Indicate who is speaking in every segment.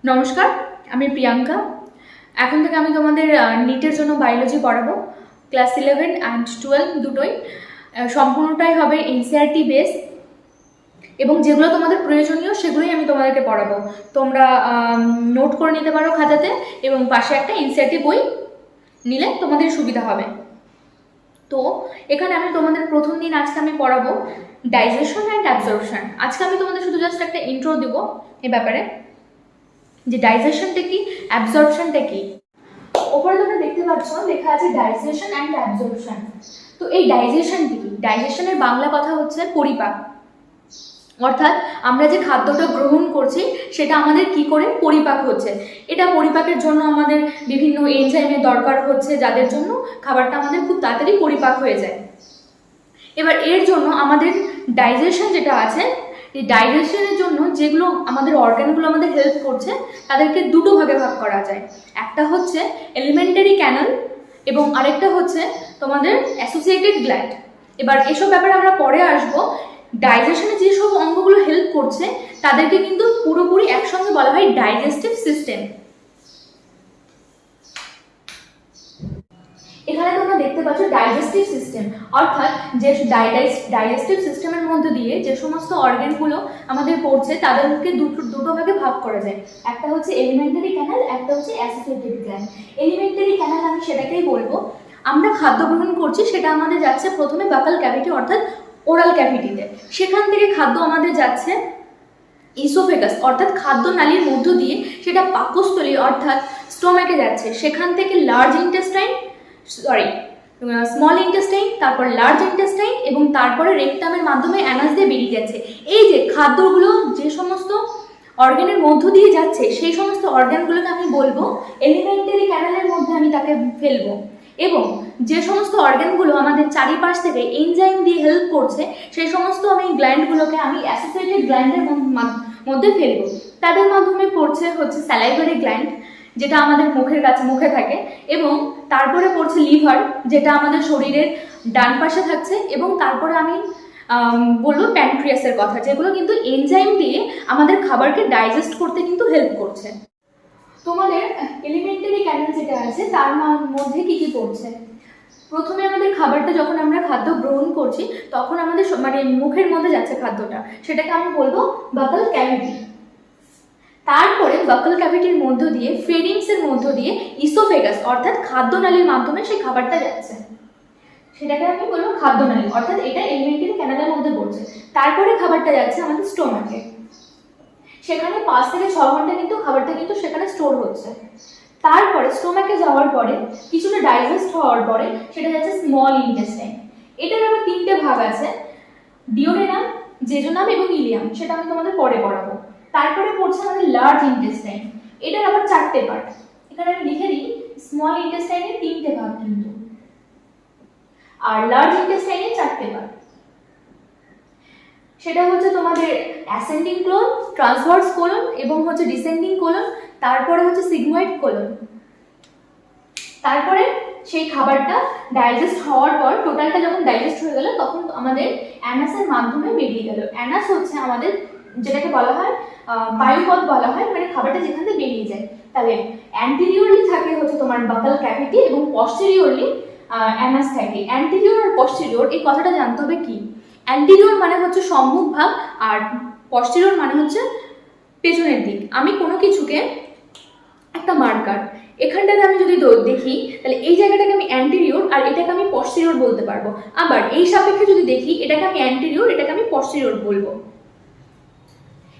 Speaker 1: নমস্কার, আমি প্রিয়াঙ্কা। এখন থেকে আমি তোমাদের নিটের জন্য বায়োলজি পড়াবো। ক্লাস 11 অ্যান্ড 12 দুটোই সম্পূর্ণটাই হবে এনসিইআরটি বেস, এবং যেগুলো তোমাদের প্রয়োজনীয় সেগুলোই আমি তোমাদেরকে পড়াবো। তোমরা নোট করে নিতে পারো খাতাতে, এবং পাশে একটা এনসিইআরটি বই নিলে তোমাদের সুবিধা হবে। তো এখানে আমি তোমাদের প্রথম দিন আজকে আমি পড়াবো ডাইজেশন অ্যান্ড অ্যাবজর্পশন। আজকে আমি তোমাদের শুধু জাস্ট একটা ইন্ট্রো দেবো এ ব্যাপারে, যে ডাইজেশনটা কি, অ্যাবজর্পশনটা কি। ওপরে তোমরা দেখতে পাচ্ছ লেখা আছে ডাইজেশন অ্যান্ড অ্যাবজর্পশন। তো এই ডাইজেশন কি? ডাইজেশনের বাংলা কথা হচ্ছে পরিপাক। অর্থাৎ আমরা যে খাদ্যটা গ্রহণ করছি সেটা আমাদের কি করে পরিপাক হচ্ছে। এটা পরিপাকের জন্য আমাদের বিভিন্ন এনজাইমের দরকার হচ্ছে, যাদের জন্য খাবারটা আমাদের খুব তাড়াতাড়ি পরিপাক হয়ে যায়। এবার এর জন্য আমাদের ডাইজেশন যেটা আছে, এই ডাইজেশনের জন্য যেগুলো আমাদের অর্গানগুলো আমাদের হেল্প করছে তাদেরকে দুটো ভাগে ভাগ করা যায়। একটা হচ্ছে এলিমেন্টারি ক্যানাল এবং আরেকটা হচ্ছে তোমাদের অ্যাসোসিয়েটেড গ্ল্যান্ড। এবার এসব ব্যাপারে আমরা পরে আসবো। ডাইজেশনে যেসব অঙ্গগুলো হেল্প করছে তাদেরকে কিন্তু পুরোপুরি একসঙ্গে বলা হয় ডাইজেস্টিভ সিস্টেম। এখানে তোমরা দেখতে পাচ্ছ ডাইজেস্টিভ সিস্টেম, অর্থাৎ যে ডাইজেস্টিভ সিস্টেমের মধ্যে দিয়ে যে সমস্ত অর্গানগুলো আমাদের পড়ছে তাদেরকে দুটো ভাগে ভাগ করা যায়। একটা হচ্ছে এলিমেন্টারি ক্যানাল, একটা হচ্ছে অ্যাসোসিয়েটেড গ্ল্যান্ড। এলিমেন্টারি ক্যানাল আমি সেটাকেই বলবো। আমরা খাদ্য গ্রহণ করছি, সেটা আমাদের যাচ্ছে প্রথমে বাকাল ক্যাভিটি অর্থাৎ ওরাল ক্যাভিটিতে। সেখান থেকে খাদ্য আমাদের যাচ্ছে ইসোফেগাস অর্থাৎ খাদ্যনালীর মধ্য দিয়ে, সেটা পাকস্থলী অর্থাৎ স্টোমাকে যাচ্ছে। সেখান থেকে স্মল ইন্টেস্টাইন, তারপর লার্জ ইন্টেস্টাইন, এবং তারপরে রেকটামের মাধ্যমে অ্যানাস দিয়ে বেরিয়ে যাচ্ছে। এই যে খাদ্যগুলো যে সমস্ত অর্গানের মধ্য দিয়ে যাচ্ছে সেই সমস্ত অর্গানগুলোকে আমি বলবো এলিমেন্টারি ক্যানালের মধ্যে আমি তাকে ফেলবো। এবং যে সমস্ত অর্গানগুলো আমাদের চারিপাশ থেকে এনজাইম দিয়ে হেল্প করছে সেই সমস্ত আমি গ্ল্যান্ডগুলোকে আমি অ্যাসোসিয়েটেড গ্ল্যান্ডের মধ্যে ফেলবো। তাদের মাধ্যমে পড়ছে হচ্ছে স্যালাইভারি গ্ল্যান্ড, যেটা আমাদের মুখে থাকে, এবং তারপরে পড়ছে লিভার, যেটা আমাদের শরীরের ডান পাশে থাকছে, এবং তারপরে আমি বলবো প্যানক্রিয়াসের কথা, যেগুলো কিন্তু এনজাইম দিয়ে আমাদের খাবারকে ডাইজেস্ট করতে কিন্তু হেল্প করছে। তোমাদের এলিমেন্টারি ক্যানাল যেটা আছে তার মধ্যে কি কি পড়ছে? প্রথমে আমাদের খাবারটা যখন আমরা খাদ্য গ্রহণ করছি তখন আমাদের মুখের মধ্যে যাচ্ছে খাদ্যটা, সেটাকে আমি বলবো বাকাল ক্যাভিটি। তারপরে বাকাল ক্যাভিটির মধ্য দিয়ে ফেরিংসের মধ্য দিয়ে ইসোফেগাস অর্থাৎ খাদ্যনালীর মাধ্যমে সেই খাবারটা যাচ্ছে, সেটাকে আমি বলবো খাদ্যনালী, অর্থাৎ এটা এলিমেন্টারি ক্যানালের মধ্যে পড়ছে। তারপরে খাবারটা যাচ্ছে আমাদের স্টোমাকে, সেখানে 5 থেকে 6 ঘন্টা কিন্তু খাবারটা কিন্তু সেখানে স্টোর হচ্ছে। তারপরে স্টোমাকে যাওয়ার পরে কিছুটা ডাইজেস্ট হওয়ার পরে সেটা যাচ্ছে স্মল ইন্টেস্টাইন। এটার আবার 3টে ভাগ আছে, ডিওডেনাম, জেজোনাম এবং ইলিয়াম, সেটা আমি তোমাদের পরে পড়াবো। তারপরে পড়ছে আমাদের লার্জ ইন্টেস্টাইন, এটার আবার 4টে পার্ট। এখানে আমি লিখে দিই স্মল ইন্টেস্টাইনের 3টে ভাগ কিন্তু, আর লার্জ ইন্টেস্টাইনের 4টে পার্ট। সেটা হচ্ছে তোমাদের অ্যাসেন্ডিং কোলন, ট্রান্সভার্স কোলন এবং হচ্ছে ডিসেন্ডিং কোলন, তারপরে হচ্ছে সিগময়েড কোলন। তারপরে সেই খাবারটা ডাইজেস্ট হওয়ার পর টোটালটা যখন ডাইজেস্ট হয়ে গেল তখন আমাদের অ্যানাসের মাধ্যমে বেরিয়ে গেল। অ্যানাস হচ্ছে আমাদের যেটাকে বলা হয় বায়ুপথ বলা হয়, মানে খাবারটা যেখান থেকে বেরিয়ে যায়। তাহলে অ্যান্টিরিয়রলি থাকে হচ্ছে তোমার বাকাল ক্যাভিটি এবং পস্টেরিয়রলি অ্যানাস থাকে। অ্যান্টিরিয়র আর পস্টেরিয়র এই কথাটা জানতে হবে কি। অ্যান্টিরিয়র মানে হচ্ছে সম্মুখ ভাগ, আর পস্টেরিয়র মানে হচ্ছে পেছনের দিক। আমি কোনো কিছুকে একটা মার্কার এখানটাতে আমি যদি দেখি তাহলে এই জায়গাটাকে আমি অ্যান্টিরিয়র আর এটাকে আমি পস্টেরিয়র বলতে পারবো। আবার এই সাপেক্ষে যদি দেখি এটাকে আমি অ্যান্টিরিয়র, এটাকে আমি পস্টেরিয়র বলবো।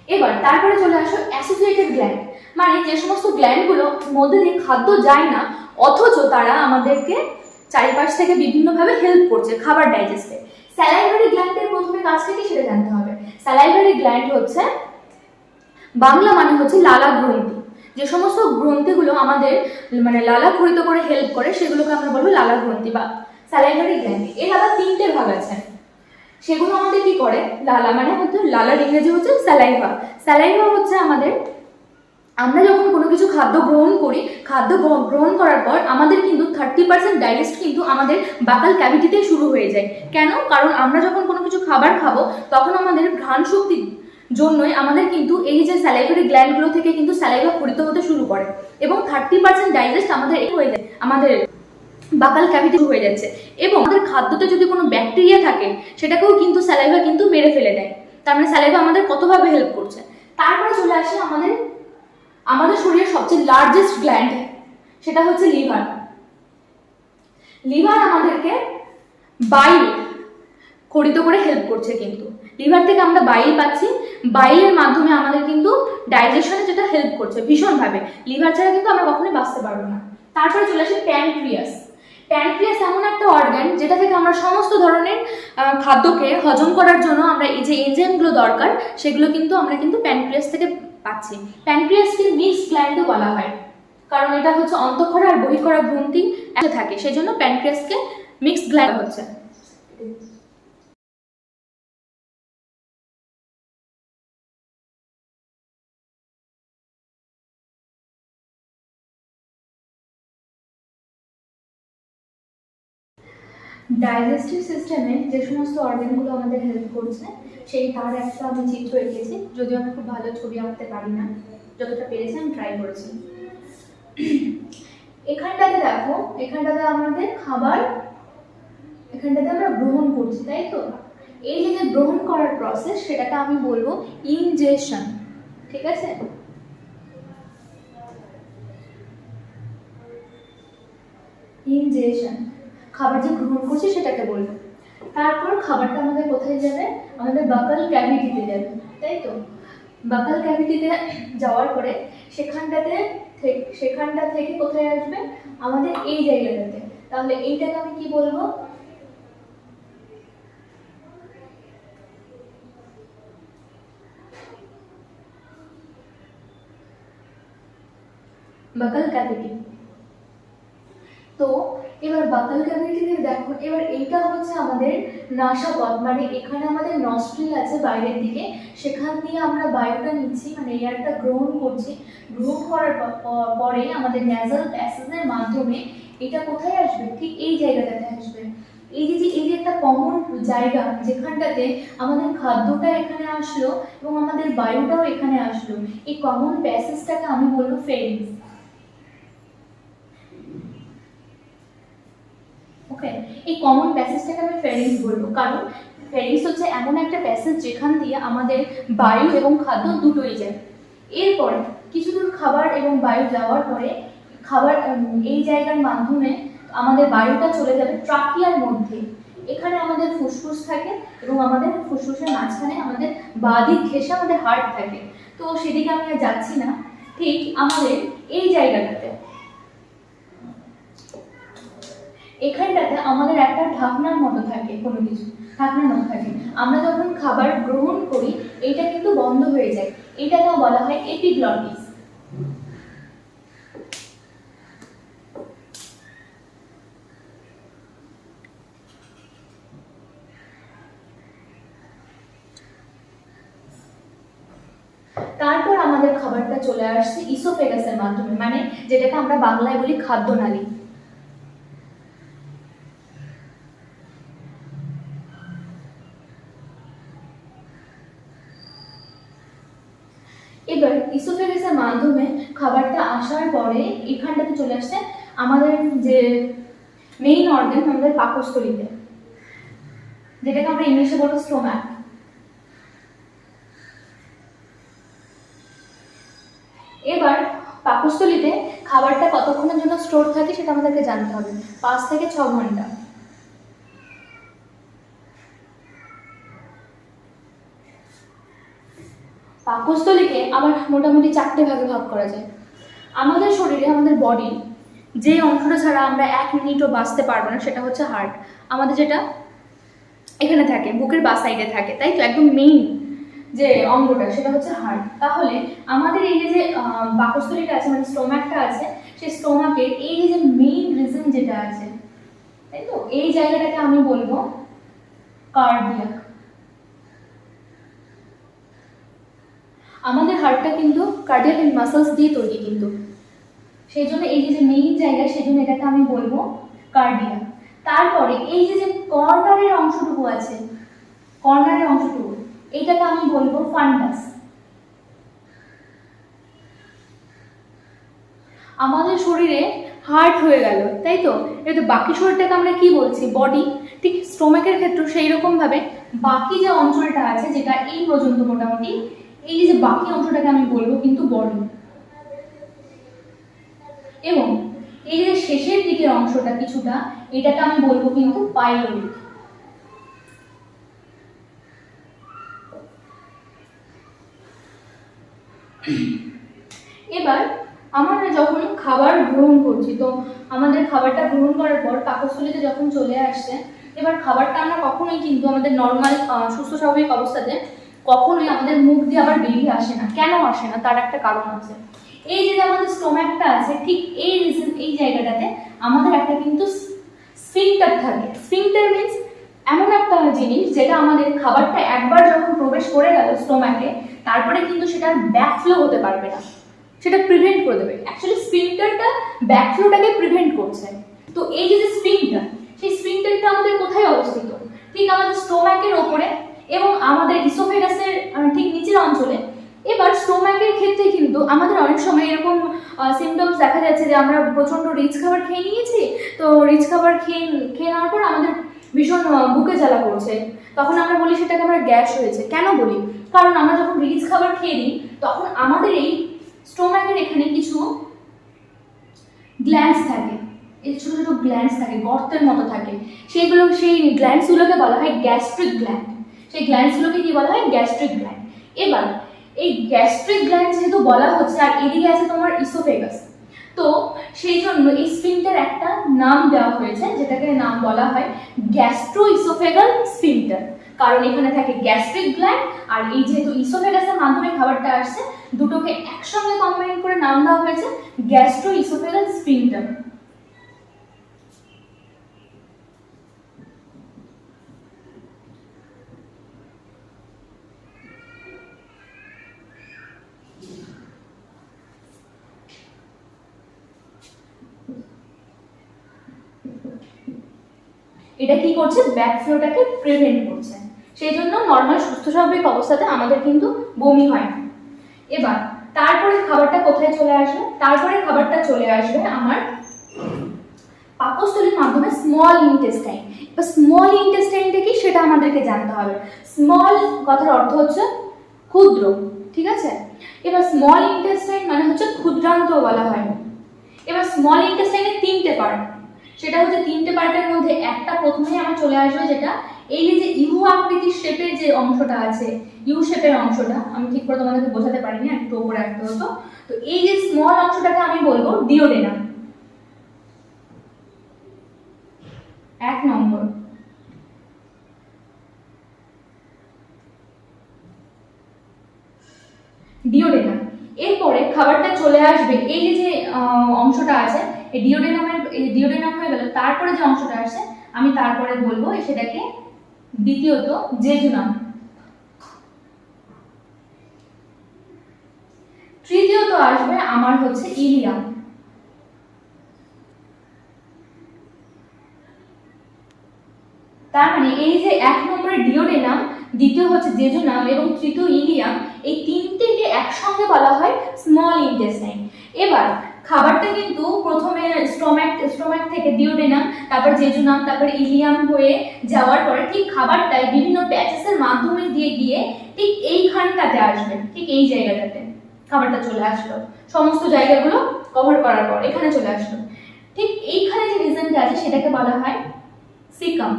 Speaker 1: এবার তারপরে চলে আসো অ্যাসোসিয়েটেড গ্ল্যান্ড, মানে যে সমস্ত গ্ল্যান্ডগুলো মধ্যে দিয়ে খাদ্য যায় না অথচ তারা আমাদেরকে চারিপাশ থেকে বিভিন্নভাবে হেল্প করছে খাবার ডাইজেস্টে। স্যালাইভারি গ্ল্যান্ডের প্রথমে কাজটা কি সেটা জানতে হবে। স্যালাইভারি গ্ল্যান্ড হচ্ছে বাংলা মানে হচ্ছে লালা গ্রন্থি। যে সমস্ত গ্রন্থিগুলো আমাদের লালা ক্ষরিত করে হেল্প করে সেগুলোকে আমরা বলবো লালা গ্রন্থি বা স্যালাইভারি গ্ল্যান্ড। এর আবার 3টে ভাগ আছে, সেগুলো আমাদের কি করে, লালা মানে হচ্ছে লালার ইংরেজি হচ্ছে স্যালাইভা। স্যালাইভা হচ্ছে আমাদের, আমরা যখন কোনো কিছু খাদ্য গ্রহণ করি, খাদ্য গ্রহণ করার পর আমাদের কিন্তু 30% ডাইজেস্ট কিন্তু আমাদের বাকাল ক্যাভিটিতে শুরু হয়ে যায়। কেন? কারণ আমরা যখন কোনো কিছু খাবার খাবো তখন আমাদের ঘ্রাণ শক্তি জন্যই আমাদের কিন্তু এই যে স্যালাইভারি গ্ল্যান্ডগুলো থেকে কিন্তু স্যালাইভা ক্ষরিত হতে শুরু করে এবং 30% ডাইজেস্ট আমাদের হয়ে যায়, আমাদের বাকাল ক্যাভিটি হয়ে যাচ্ছে। এবং আমাদের খাদ্যতে যদি কোনো ব্যাকটেরিয়া থাকে সেটাকেও কিন্তু স্যালাইভা কিন্তু মেরে ফেলে দেয়। তার মানে স্যালাইভা আমাদের কতভাবে হেল্প করছে। তারপরে চলে আসে আমাদের শরীরের সবচেয়ে লার্জেস্ট গ্ল্যান্ড, সেটা হচ্ছে লিভার। লিভার আমাদেরকে বাইল ক্ষরিত করে হেল্প করছে। কিন্তু লিভার থেকে আমরা বাইল পাচ্ছি, বাইলের মাধ্যমে আমাদের কিন্তু ডাইজেশনে যেটা হেল্প করছে ভীষণভাবে। লিভার ছাড়া কিন্তু আমরা কখনোই বাঁচতে পারবো না। তারপরে চলে আসে প্যানক্রিয়াস। প্যানক্রিয়াস এমন একটা অর্গান যেটা থেকে আমরা সমস্ত ধরনের খাদ্যকে হজম করার জন্য আমরা এই যে এনজাইমগুলো দরকার সেগুলো কিন্তু আমরা কিন্তু প্যানক্রিয়াস থেকে পাচ্ছি। প্যানক্রিয়াসকে মিক্সড গ্ল্যান্ডও বলা হয়, কারণ এটা হচ্ছে অন্তঃক্ষরা আর বহিঃক্ষরা গ্রন্থি একসাথে থাকে, সেই জন্য প্যানক্রিয়াসকে মিক্সড গ্ল্যান্ড হচ্ছে। ডাইজেস্টিভ সিস্টেমে যে সমস্ত অর্গানগুলো আমাদের হেল্প করছে তার একটা আমি চিত্র এঁকেছি, যদিও আমি খুব ভালো ছবি আঁকতে পারি না, যতটা পেরেছি আমি ট্রাই করেছি। এখানটাতে দেখো, এখানটাতে আমাদের খাবার, এখানটাতে আমরা গ্রহণ করছি, তাই তো? এই যে গ্রহণ করার প্রসেস সেটাকে আমি বলবো ইনজেশন, ঠিক আছে? ইনজেশন, খাবার যে গ্রহণ করছি সেটাকে বলবো। তারপর খাবারটা আমাদের কোথায় যাবে? আমাদের বাকাল ক্যাভিটিতে যাবে, তাই তো? বাকাল ক্যাভিটিতে যাওয়ার পরে সেখানটা থেকে কোথায় আসবে? আমাদের এই জায়গাটাতে। তাহলে এইটাকে আমি কি বলবো? বাকাল ক্যাভিটি। তো এবার বাকাল ক্যাভিটিতে দেখো, এবার এইটা হচ্ছে আমাদের নাসাপথ, মানে এখানে আমাদের নস্ট্রিল আছে বাইরের দিকে, সেখান দিয়ে আমরা বায়ুটা নিচ্ছি, মানে এয়ারটা গ্রহণ করছি। গ্রহণ করার পরে আমাদের ন্যাজাল প্যাসেজের মাধ্যমে এটা কোথায় আসবে? ঠিক এই জায়গাটাতে আসবে। এই যে একটা কমন জায়গা যেখানটাতে আমাদের খাদ্যটা এখানে আসলো এবং আমাদের বায়ুটাও এখানে আসলো, এই কমন প্যাসেজটাকে আমি বলবো ফেরিংস। ওকে, এই কমন প্যাসেজটাকে আমি ফেরিংস বলবো, কারণ ফেরিংস হচ্ছে এমন একটা প্যাসেজ যেখান দিয়ে আমাদের বায়ু এবং খাদ্য দুটোই যায়। এরপর কিছু দূর খাবার এবং বায়ু যাওয়ার পরে এই জায়গার মাধ্যমে আমাদের বায়ুটা চলে যাবে ট্রাকিয়ার মধ্যে। এখানে আমাদের ফুসফুস থাকে এবং আমাদের ফুসফুসের মাঝখানে আমাদের বাঁ দিক ঘেঁষে আমাদের হার্ট থাকে। তো সেদিকে আমি আর যাচ্ছি না। ঠিক আমাদের এই জায়গাটাতে, এখানটাতে আমাদের একটা ঢাকনার মতো থাকে, কোনো কিছু ঢাকনার মতো থাকে। আমরা যখন খাবার গ্রহণ করি এইটা কিন্তু বন্ধ হয়ে যায়, এইটাকে বলা হয় এপিগ্লটিস। তারপর আমাদের খাবারটা চলে আসছে ইসোফেগাসের মাধ্যমে, মানে যেটাকে আমরা বাংলায় বলি খাদ্যনালী। এবার ইসোফেগাসের মাধ্যমে খাবারটা আসার পরে এখানটাতে চলে আসছে আমাদের যে মেইন অর্গান, আমাদের পাকস্থলীতে, যেটাকে আমরা ইংলিশে বলবো স্টোম্যাক। এবার পাকস্থলীতে খাবারটা কতক্ষণের জন্য স্টোর থাকে সেটা আমাদেরকে জানতে হবে, 5 থেকে 6 ঘন্টা। পাকস্থলীকে আবার মোটামুটি 4টে ভাগে ভাগ করা যায়। আমাদের শরীরে, আমাদের বডি যে অংশটা ছাড়া আমরা 1 মিনিটও বাঁচতে পারবো না সেটা হচ্ছে হার্ট। আমাদের যেটা এখানে থাকে, বুকের বাঁ সাইডে থাকে, তাই তো? একদম মেইন যে অঙ্গটা সেটা হচ্ছে হার্ট। তাহলে আমাদের এই যে পাকস্থলীটা আছে, মানে স্টোমাকটা আছে, সেই স্টোমাকের এই যে মেইন রিজন যেটা আছে, তাই তো, এই জায়গাটাকে আমি বলবো কার্ডিয়াক। আমাদের হার্টটা কিন্তু কার্ডিয়াক মাসলস দিয়ে তৈরি, কিন্তু সেই জন্য এই যে মেইন জায়গা, সেই জন্য এটাকে আমি বলবো কার্ডিয়াক। তারপরে এই যে কর্নারের অংশটুকু আছে, কর্নারের অংশটুকু, এইটাকে আমি বলবো ফান্ডাস। আমাদের শরীরে হার্ট হয়ে গেল, তাই তো? এটা বাকি শরীরটাকে আমরা কি বলছি? বডি। ঠিক স্টোমাকের ক্ষেত্রেও সেই রকম ভাবে বাকি যে অঞ্চলটা আছে, যেটা এই পর্যন্ত মোটামুটি, এই যে বাকি অংশটাকে আমি বলবো কিন্তু বডি। এবং এই যে শেষের দিকের অংশটা কিছুটা, এটাকে আমি বলবো কিন্তু পাইলোরিক। এবার আমরা যখন খাবার গ্রহণ করছি, তো আমাদের খাবারটা গ্রহণ করার পর পাকস্থলীতে যখন চলে আসছে, এবার খাবারটা আমরা কখনোই কিন্তু আমাদের নর্মাল সুস্থ স্বাভাবিক অবস্থাতে কখনোই আমাদের মুখ দিয়ে আবার বেরিয়ে আসে না। কেন আসে না? তার একটা কারণ আছে। এই যে আমাদের স্টোমাকটা আছে, ঠিক এই জায়গাটাতে আমাদের একটা কিন্তু স্ফিংটার থাকে। স্ফিংটার মিন্স এমন একটা জিনিস যেটা আমাদের খাবারটা একবার যখন প্রবেশ করে গেল স্টোমাকে, তারপরে কিন্তু সেটা ব্যাকফ্লো হতে পারবে না, সেটা প্রিভেন্ট করে দেবে। অ্যাকচুয়ালি স্ফিংটারটা ব্যাকফ্লোটাকে প্রিভেন্ট করছে। তো এই যে স্ফিংটার, সেই স্ফিংটারটা আমাদের কোথায় অবস্থিত? ঠিক আমাদের স্টোমাকের ওপরে এবং আমাদের ইসোফেগাসের ঠিক নিচের অঞ্চলে। এবার স্টোমাকের ক্ষেত্রে কিন্তু আমাদের অনেক সময় এরকম সিমটমস দেখা যাচ্ছে যে আমরা প্রচন্ড রিচ খাবার খেয়ে নিয়েছি, তো রিচ খাবার খেয়ে নেওয়ার পর আমাদের ভীষণ বুকে জ্বালা করছে, তখন আমরা বলি সেটাকে আমরা গ্যাস হয়েছে। কেন বলি? কারণ আমরা যখন রিচ খাবার খেয়ে নিই, তখন আমাদের এই স্টোমাকের এখানে কিছু গ্ল্যান্ডস থাকে, এই ছোট ছোট গ্ল্যান্ডস থাকে, গর্তের মতো থাকে। সেই গ্ল্যান্ডসগুলোকে বলা হয় গ্যাস্ট্রিক গ্ল্যান্ড। সেই গ্ল্যান্ডসগুলোকে কি বলা হয়? Gastric gland. এবার এই গ্যাস্ট্রিক গ্ল্যান্ড যেহেতু বলা হচ্ছে, আর এদিকে আছে তোমার ইসোফেগাস, তো সেই জন্য এই স্ফিংটার একটা নাম দেওয়া হয়েছে, যেটাকে নাম বলা হয় গ্যাস্ট্রো ইসোফেগাল স্ফিংটার। কারণ এখানে থাকে গ্যাস্ট্রিক গ্ল্যান্ড, আর এই যেহেতু ইসোফেগাসের মাধ্যমে খাবারটা আসছে, দুটোকে একসঙ্গে কম্বাইন করে নাম দেওয়া হয়েছে গ্যাস্ট্রো ইসোফেগাল স্ফিংটার। এটা কি করছে? ব্যাকফ্লোটাকে প্রিভেন্ট করছে। সেই জন্য নর্মাল সুস্থ স্বাভাবিক অবস্থাতে আমাদের কিন্তু বমি হয় না। এবার তারপরে খাবারটা কোথায় চলে আসবে? তারপরে খাবারটা চলে আসবে আমার পাকস্থলীর মাধ্যমে স্মল ইন্টেস্টাইন। এবার স্মল ইন্টেস্টাইনটা কি সেটা আমাদেরকে জানতে হবে। স্মল কথার অর্থ হচ্ছে ক্ষুদ্র, ঠিক আছে? এবার স্মল ইন্টেস্টাইন মানে হচ্ছে ক্ষুদ্রান্ত বলা হয়। এবার স্মল ইন্টেস্টাইনের তিনটে পার্ট, সেটা হচ্ছে তিনটে পার্টের মধ্যে একটা প্রথমেই আমার চলে আসবে, যেটা এই যে ইউ আকৃতির শেপের যে অংশটা আছে, ইউ শেপের অংশটা, আমি ঠিক করে তোমাদেরকে বোঝাতে পারিনি, একটু উপরে রাখতে হতো। তো এই যে স্মল অংশটাকে আমি বলবো ডিওডেনাম। এক নম্বর। ডিওডেনাম। এরপরে খাবারটা চলে আসবে এই যে অংশটা আছে, এই ডিওডেনাম হয়ে গেল। তারপরে যে অংশটা আসছে আমি তারপরে বলবো সেটাকে দ্বিতীয়ত জেজুনাম। তৃতীয়ত আসবে আমার হচ্ছে ইলিয়াম। তার মানে এই যে এক নম্বরে ডিওডেনাম, দ্বিতীয় হচ্ছে জেজুনাম এবং তৃতীয় ইলিয়াম, এই তিনটেকে একসঙ্গে বলা হয় স্মল ইন্টেস্টাইন। এবার খাবারটা কিন্তু প্রথমে স্টোমাক থেকে ডিওডেনাম, তারপর জেজুনাম, তারপর ইলিয়াম হয়ে যাওয়ার পরে ঠিক খাবারটাই বিভিন্ন প্যাচেসের মাধ্যমে দিয়ে গিয়ে ঠিক এইখানটাতে আসবে, ঠিক এই জায়গাটাতে খাবারটা চলে আসলো। সমস্ত জায়গাগুলো কভার করার পর এখানে চলে আসলো। ঠিক এইখানে যে রিজনটা আছে সেটাকে বলা হয় সিকাম।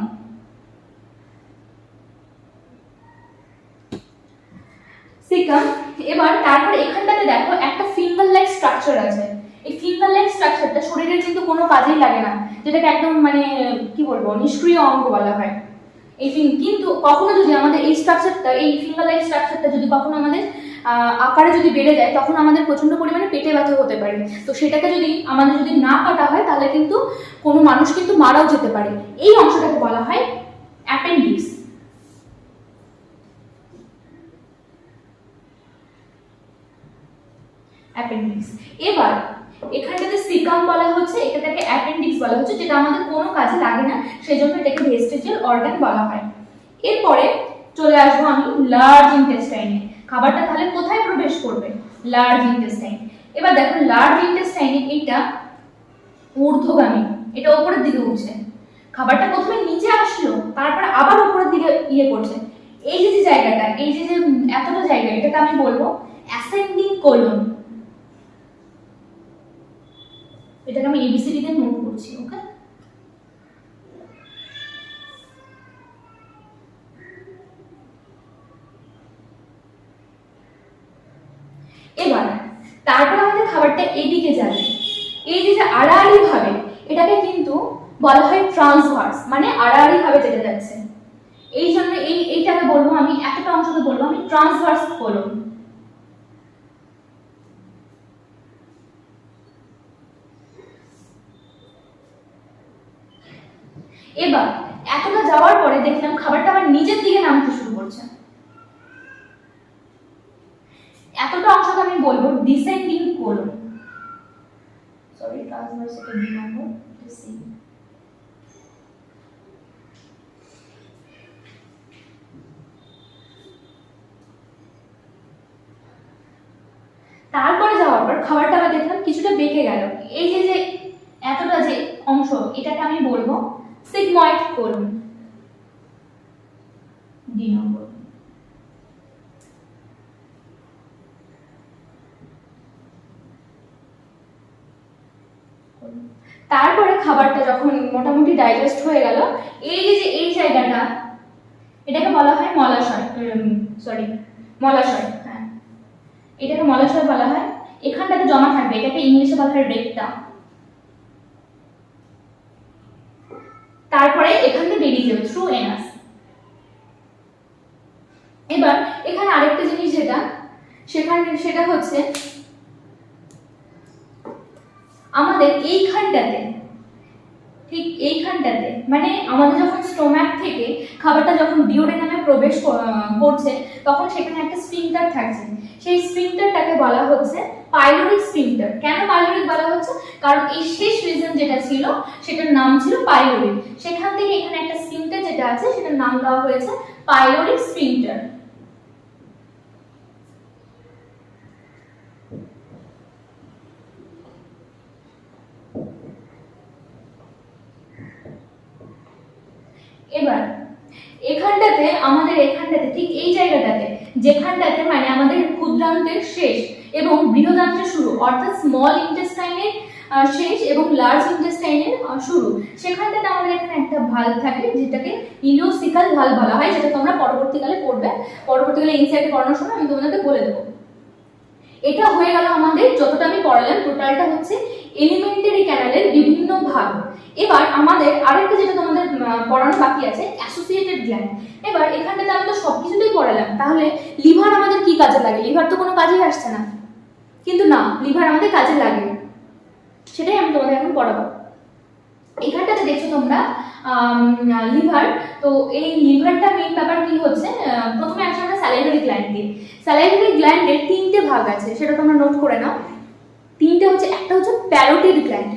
Speaker 1: সিকাম। এবার তারপরে এখানটাতে দেখো একটা ফিঙ্গার লাইক স্ট্রাকচার আছে। এই ফিঙ্গার লাইক স্ট্রাকচারটা শরীরের কিন্তু কোনো কাজেই লাগে না, যেটাকে একদম মানে কি বলবো নিষ্ক্রিয় অঙ্গ বলা হয়। এই কিন্তু কখনো যদি আমাদের এই স্ট্রাকচারটা, এই ফিঙ্গার লাইক স্ট্রাকচারটা যদি কখনো আমাদের আকারে যদি বেড়ে যায়, তখন আমাদের প্রচন্ড পরিমাণে পেটে ব্যথা হতে পারে। তো সেটাকে যদি আমাদের যদি না কাটা হয়, তাহলে কিন্তু কোনো মানুষ কিন্তু মারাও যেতে পারে। এই অংশটাকে বলা হয় অ্যাপেন্ডিক্স। অ্যাপেন্ডিক্স। এবার এখানটাতে সিকাম বলা হচ্ছে, এটাকে অ্যাপেন্ডিক্স বলা হচ্ছে, যেটা আমাদের কোনো কাজে লাগে না, সেই জন্য এটাকে ভেস্টিজিয়াল অর্গান বলা হয়। এরপরে চলে আসবো আমি লার্জ ইন্টেস্টাইনে। খাবারটা তাহলে কোথায় প্রবেশ করবে? Large intestine. এবার দেখো লার্জ ইন্টেস্টাইনে এটা ঊর্ধ্বগামী, এটা উপরের দিকে উঠছে। খাবারটা প্রথমে নিচে আসলো, তারপরে আবার উপরের দিকে করছে। এই যে জায়গাটা, এই যে এতটা জায়গা, এটাকে আমি বলবো অ্যাসেন্ডিং কোলন। এটাকে আমি এবিসিডি তে নোট করছি। ওকে, এবার তারপর আমাদের খাবারটা এদিকে যাবে। এই যে আড়াআড়ি ভাবে, এটাকে কিন্তু বলা হয় ট্রান্সভার্স, মানে আড়াআড়ি ভাবে যেতে যাচ্ছে। এই জন্য এইটাকে বলবো আমি, এতটা অংশকে বলবো আমি ট্রান্সভার্স কোলন। এবার এতটা যাওয়ার পরে দেখলাম খাবারটা আবার নিচের দিকে নামতে শুরু করছে। এতটা অংশকে আমি বলবো ডিসেন্ডিং কোলন। সরি, ট্রান্সভার্স এটা বি নম্বর, এটা সি। তারপরে যাওয়ার পর খাবারটা আবার দেখলাম কিছুটা বেঁকে গেল। এই যে এতটা যে অংশ, এটাকে আমি বলবো সিগময়েড কোলন, ডি নম্বর। তারপরে খাবারটা যখন মোটামুটি ডাইজেস্ট হয়ে গেল, এই যে এই জায়গাটা, এটাকে বলা হয় মলাশয়, মলাশয়। হ্যাঁ, এটাকে মলাশয় বলা হয়। এখানটাতে জমা থাকবে, এটাকে ইংলিশে বলা হয় রেকটাম। তারপরে এখান থেকে বেরিয়ে যাবে থ্রু এনাস। এবার এখানে আরেকটা জিনিস সেটা হচ্ছে আমাদের এইখানটাতে, ঠিক এইখানটাতে, মানে আমাদের যখন স্টোম্যাক থেকে খাবারটা যখন ডিওডেনামে প্রবেশ করছে, তখন সেখানে একটা স্ফিংটার থাকছে। সেই স্ফিংটারটাকে বলা হচ্ছে পাইলোরিক স্ফিংটার। কেন পাইলোরিক বলা হচ্ছে? কারণ এই শেষ রিজন যেটা ছিল, সেটার নাম ছিল পাইলোরিক। সেখান থেকে এখানে একটা স্ফিংটার যেটা আছে, সেটার নাম দেওয়া হয়েছে পাইলোরিক স্ফিংটার। এবার এখানটাতে আমাদের, এখানটাতে ঠিক এই জায়গাটাতে, যেখানটাতে মানে আমাদের ক্ষুদ্রান্তের শেষ এবং বৃহদান্তের শুরু, অর্থাৎ স্মল ইন্টেস্টাইনের শেষ এবং লার্জ ইন্টেস্টাইনের শুরু, সেখানটাতে আমাদের এখানে একটা ভালভ থাকে যেটাকে ইলিওসিকাল ভালভ বলা হয়, যেটা তোমরা পরবর্তীকালে পড়বে। পরবর্তীকালে ইনসাইটে পড়ানোর সময় আমি তোমাদের বলে দেবো। এটা হয়ে গেল আমাদের, যতটা আমি পড়ালাম টোটালটা হচ্ছে এলিমেন্টারি ক্যানালের বিভিন্ন ভাগ। এবার আমাদের আরেকটা যেটা তোমাদের পড়ানো বাকি আছে, অ্যাসোসিয়েটেড গ্ল্যান্ড। এবার এখানটাতে আমি তো সবকিছুতেই পড়ালাম, তাহলে লিভার আমাদের কি কাজে লাগে? লিভার তো কোনো কাজেই আসছে না, কিন্তু না, লিভার আমাদের কাজে লাগে, সেটাই আমি তোমাদের এখন পড়াবো। এখানটাতে দেখছো তোমরা লিভার। তো এই লিভারটা মেইন ব্যাপার কি হচ্ছে, প্রথমে আসলে আমরা স্যালাইভারি গ্ল্যান্ড দিই। স্যালাইভারি গ্ল্যান্ডের তিনটে ভাগ আছে, সেটা তোমরা নোট করে নাও। তিনটে হচ্ছে, একটা হচ্ছে প্যারোটিড গ্ল্যান্ড।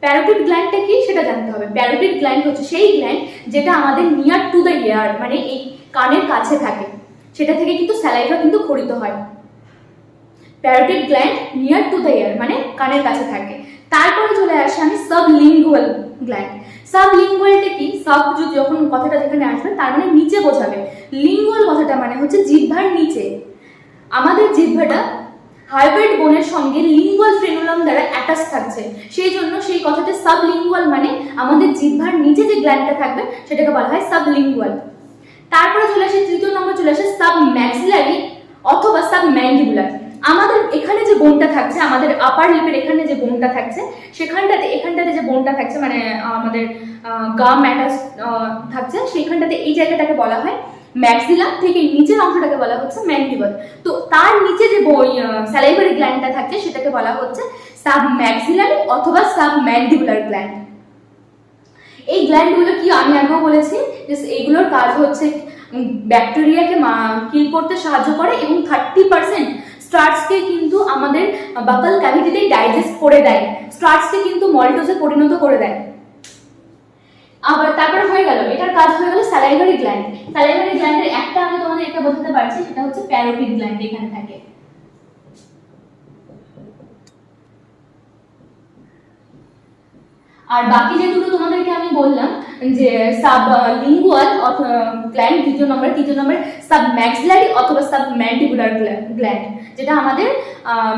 Speaker 1: প্যারোটিড গ্ল্যান্ডটা কি সেটা জানতে হবে। প্যারোটিড গ্ল্যান্ড হচ্ছে সেই গ্ল্যান্ড যেটা আমাদের নিয়ার টু দ্য ইয়ার, মানে এই কানের কাছে থাকে, সেটা থেকে কিন্তু স্যালাইভা কিন্তু ক্ষরিত হয়। Parotid gland near to the year, মানে কানের কাছে থাকে। তারপরে চলে আসে আমি সাবলিঙ্গুয়াল গ্ল্যান্ড। সাবলিঙ্গুয়ালটা কি? সাব যখন কথাটা যেখানে আসবে তার মানে নিচে বোঝাবে, লিঙ্গুয়াল কথাটা মানে হচ্ছে জিহ্বার নিচে। আমাদের জিহ্বাটা হাইব্রিড বোনের সঙ্গে লিঙ্গুয়াল ফ্রেনুলাম দ্বারা অ্যাটাচ থাকছে, সেই জন্য সেই কথাতে সাবলিঙ্গুয়াল মানে আমাদের জিহ্বার নিচে যে গ্ল্যান্ডটা থাকবে সেটাকে বলা হয় সাবলিঙ্গুয়াল। তারপরে চলে আসে তৃতীয় নম্বর, চলে আসে সাবম্যাক্সিলারি অথবা সাবম্যান্ডিবুলার। আমাদের এখানে যে বোনটা থাকছে, আমাদের আপার লিপের এখানে যে বোনটা থাকছে, সেখানটাতে এখানটাতে যে বোনটা থাকছে, মানে আমাদের গাম অ্যাটাচ থাকছে, সেখানটাতে এই জায়গাটাকে বলা হয় ম্যাক্সিলা, থেকে নিচের অংশটাকে বলা হচ্ছে ম্যান্ডিবল। তো তার নিচে যে স্যালাইভারি গ্ল্যান্ডটা থাকছে সেটাকে বলা হচ্ছে সাবম্যাক্সিলারি অথবা সাবম্যান্ডিবুলার গ্ল্যান্ড। এই গ্ল্যান্ডগুলো কি আমি আগেও বলেছি যে এগুলোর কাজ হচ্ছে ব্যাকটেরিয়াকে কিল করতে সাহায্য করে এবং 30% স্টার্চকে কিন্তু আমাদের বাকাল ক্যাভিটিতে ডাইজেস্ট করে দেয়, স্টার্চকে কিন্তু মল্টোজে পরিণত করে দেয়। আবার তারপরে হয়ে গেল, এটার কাজ হয়ে গেল স্যালাইভারি গ্ল্যান্ড। স্যালাইভারি গ্ল্যান্ডের একটা আমি তোমাদের এটা বোঝাতে পারছি, সেটা হচ্ছে প্যারোটিড গ্ল্যান্ড এখানে থাকে। আর বাকি যে দুটো তোমাদেরকে আমি বললাম যে সাবলিঙ্গুয়াল গ্ল্যান্ড দ্বিতীয় নম্বর, তৃতীয় নম্বর সাবম্যাক্সিলারি অথবা সাবম্যান্ডিবুলার গ্ল্যান্ড, যেটা আমাদের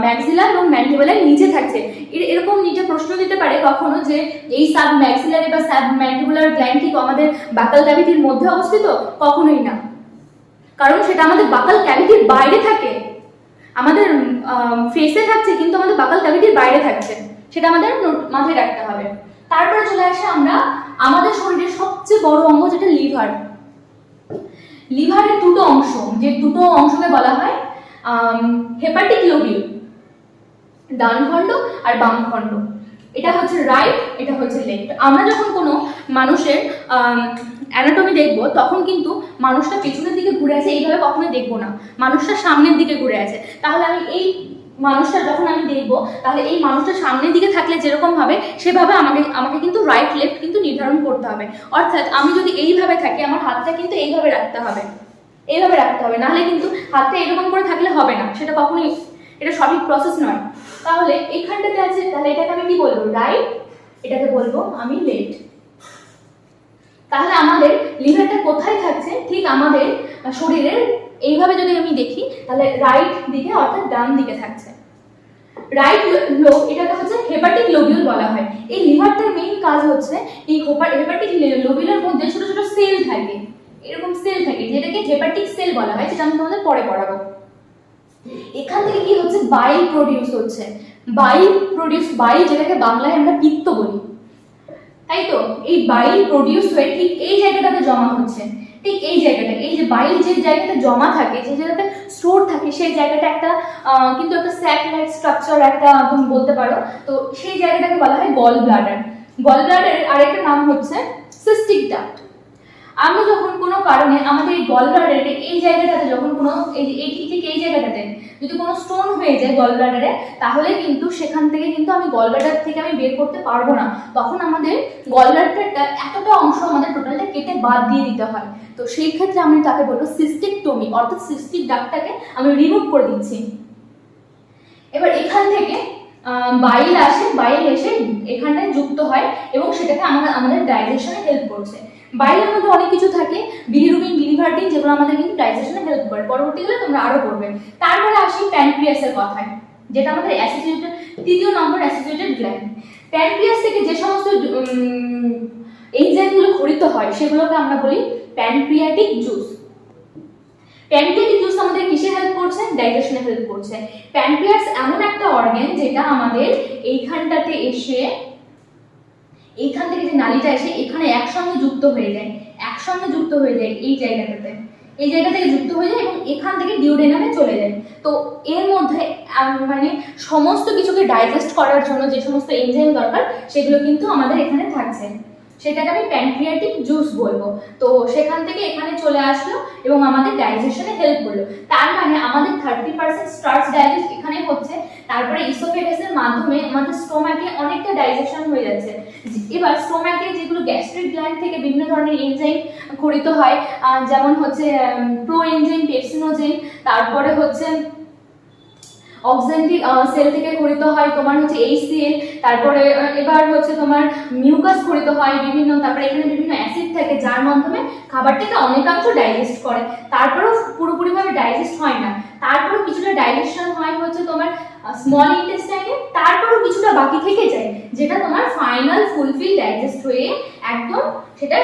Speaker 1: ম্যাক্সিলা এবং ম্যান্ডিবুলার নিচে থাকছে। এরকম নিচে প্রশ্ন দিতে পারে কখনো যে এই সাবম্যাক্সিলারি বা সাবম্যান্ডিবুলার গ্ল্যান্ড কি আমাদের বাকাল ক্যাভিটির মধ্যে অবস্থিত? কখনোই না, কারণ সেটা আমাদের বাকাল ক্যাভিটির বাইরে থাকে। আমাদের ফেসে থাকছে কিন্তু আমাদের বাকাল ক্যাভিটির বাইরে থাকছে, সেটা আমাদের মাথায় রাখতে হবে। তারপরে চলে আসে আমরা আমাদের শরীরের সবচেয়ে বড় অঙ্গ যেটা লিভার। লিভারের দুটো অংশ, যে দুটো অংশকে বলা হয় হেপাটিক লোবিউল, ডান খণ্ড আর বাম খণ্ড। এটা হচ্ছে রাইট, এটা হচ্ছে লেফট। আমরা যখন কোনো মানুষের অ্যানাটমি দেখবো তখন কিন্তু মানুষটা পেছনের দিকে ঘুরে আছে এইভাবে কখনোই দেখবো না, মানুষটা সামনের দিকে ঘুরে আছে। তাহলে আমি এই মানুষটা যখন আমি দেখবো, তাহলে এই মানুষটা সামনের দিকে থাকলে যেরকম হবে সেভাবে আমাকে কিন্তু রাইট লেফট কিন্তু নির্ধারণ করতে হবে। অর্থাৎ আমি যদি এইভাবে থাকি, আমার হাতটা কিন্তু এইভাবে রাখতে হবে, এইভাবে রাখতে হবে, নাহলে কিন্তু হাতটা এরকম করে থাকলে হবে না, সেটা কখনোই এটা সঠিক প্রসেস নয়। তাহলে এইখানটাতে আছে, তাহলে এটাকে আমি কি বলবো? রাইট, এটাকে বলবো আমি লেফট। তাহলে আমাদের লিভারটা কোথায় থাকছে? ঠিক আমাদের শরীরের এইভাবে যদি আমি দেখি, তাহলে রাইট দিকে অর্থাৎ ডান দিকে থাকছে। রাইট লোব, এটাকে হচ্ছে হেপাটিক লোবিউল বলা হয়। এই লিভারটার মেইন কাজ হচ্ছে এই হেপাটিক লোবিউলের মধ্যে ছোট ছোট সেল থাকে, এরকম সেল থাকে যেটাকে হেপাটিক সেল বলা হয়, যেটা আমি তোমাদের পরে পড়াবো। এখান থেকে কি হচ্ছে? বাইল প্রডিউস হচ্ছে, বাইল যেটাকে বাংলায় আমরা পিত্ত বলি, তাই তো? এই বাইল প্রডিউস হয়ে ঠিক এই জায়গাটাতে জমা হচ্ছে, ঠিক এই জায়গাটা, এই যে বাইল যে জায়গাটা জমা থাকে, যে জায়গাতে স্টোর থাকে, সেই জায়গাটা একটা কিন্তু একটা স্যাক লাইক স্ট্রাকচার একটা তুমি বলতে পারো। তো সেই জায়গাটাকে বলা হয় গল ব্লাডার। গল ব্লাডারের আরেকটা নাম হচ্ছে সিস্টিক ডাক্ট। আমরা যখন কোনো কারণে আমাদের এই গল ব্লাডারের এই জায়গাটাতে যখন কোনো ঠিক এই জায়গাটাতে যদি কোনো স্টোন হয়ে যায় গল ব্লাডারে, তাহলে কিন্তু সেখান থেকে কিন্তু আমি গল ব্লাডার থেকে আমি বের করতে পারবো না। তখন আমাদের গল ব্লাডারটা এতটা অংশ আমাদের টোটালটা কেটে বাদ দিয়ে দিতে হয়। তো সেই ক্ষেত্রে আমি তাকে বলবো সিস্টেকটমি, অর্থাৎ সিস্টিক ডাক্টটাকে আমি রিমুভ করে দিচ্ছি। এবার এখান থেকে বাইল আসে, বাইল এসে এখানটায় যুক্ত হয় এবং সেটাকে আমাদের ডাইজেশনে হেল্প করছে। বাইলের মধ্যে অনেক কিছু থাকে, বিলিরুবিন, বিলিভার্টিন, যেগুলো আমাদের কিন্তু ডাইজেশনে হেল্প করে। পরবর্তীকালে তোমরা আরো পড়বে। তারপরে আসি প্যানক্রিয়াসের কথায়, যেটা আমাদের অ্যাসোসিয়েটেড, তৃতীয় নম্বর অ্যাসোসিয়েটেড গ্ল্যান্ড। প্যানক্রিয়াস থেকে যে সমস্ত এনজাইমগুলো খরিত হয় সেগুলোকে আমরা বলি প্যানক্রিয়াটিক জুস। প্যানক্রিয়াটিক জুস আমাদের কিসে হেল্প করছে? ডাইজেশনে হেল্প করছে। প্যানক্রিয়াস এমন একটা অর্গান যেটা আমাদের এইখানটাতে এসে, এইখান থেকে যে নালীটা এসে এখানে একসঙ্গে যুক্ত হয়ে যায়, একসঙ্গে যুক্ত হয়ে যায় এই জায়গাটাতে, এই জায়গা থেকে যুক্ত হয়ে যায় এবং এখান থেকে ডিউডেনামে চলে যায়। তো এর মধ্যে মানে সমস্ত কিছুকে ডাইজেস্ট করার জন্য যে সমস্ত এনজাইম দরকার সেগুলো কিন্তু আমাদের এখানে থাকছে, সেটাকে আমি প্যানক্রিয়াটিক জুস বলবো। তো সেখান থেকে এখানে চলে আসলো এবং আমাদের ডাইজেশনে হেল্প করলো। তার মানে আমাদের 30% স্টার্চ ডাইজেস্ট এখানে হচ্ছে, তারপরে ইসোফেগাসের মাধ্যমে আমাদের স্টোমাকে অনেকটা ডাইজেশন হয়ে যাচ্ছে। এবার স্টোমাকে যেগুলো গ্যাস্ট্রিক গ্ল্যান্ড থেকে বিভিন্ন ধরনের এনজাইম খরিত হয়, যেমন হচ্ছে প্রো এনজাইম, পেপসিনোজেন, তারপরে হচ্ছে অক্সেন্টিক সেল থেকে খরিত হয় তোমার হচ্ছে HCl, তারপরে এবার হচ্ছে তোমার মিউকাস খরিত হয় বিভিন্ন, তারপরে এখানে বিভিন্ন অ্যাসিড থাকে যার মাধ্যমে খাবারটাকে অনেকাংশ ডাইজেস্ট করে। তারপরেও পুরোপুরিভাবে ডাইজেস্ট হয় না, তারপরেও কিছুটা ডাইজেশন হয় হচ্ছে তোমার স্মল ইন্টেস্টাইনে, তারপরেও কিছুটা বাকি থেকে যায় যেটা তোমার ফাইনাল ফুলফিল ডাইজেস্ট হয়ে একদম সেটা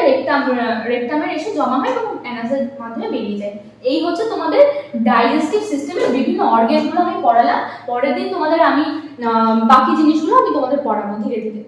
Speaker 1: রেকটামে এসে জমা হয় এবং অ্যানাসের মাধ্যমে বেরিয়ে যায়। এই হচ্ছে তোমাদের ডাইজেস্টিভ সিস্টেমের বিভিন্ন অর্গানগুলো আমি পড়ালাম। পরের দিন তোমাদের আমি বাকি জিনিসগুলো আমি তোমাদের পড়াবো ধীরে ধীরে।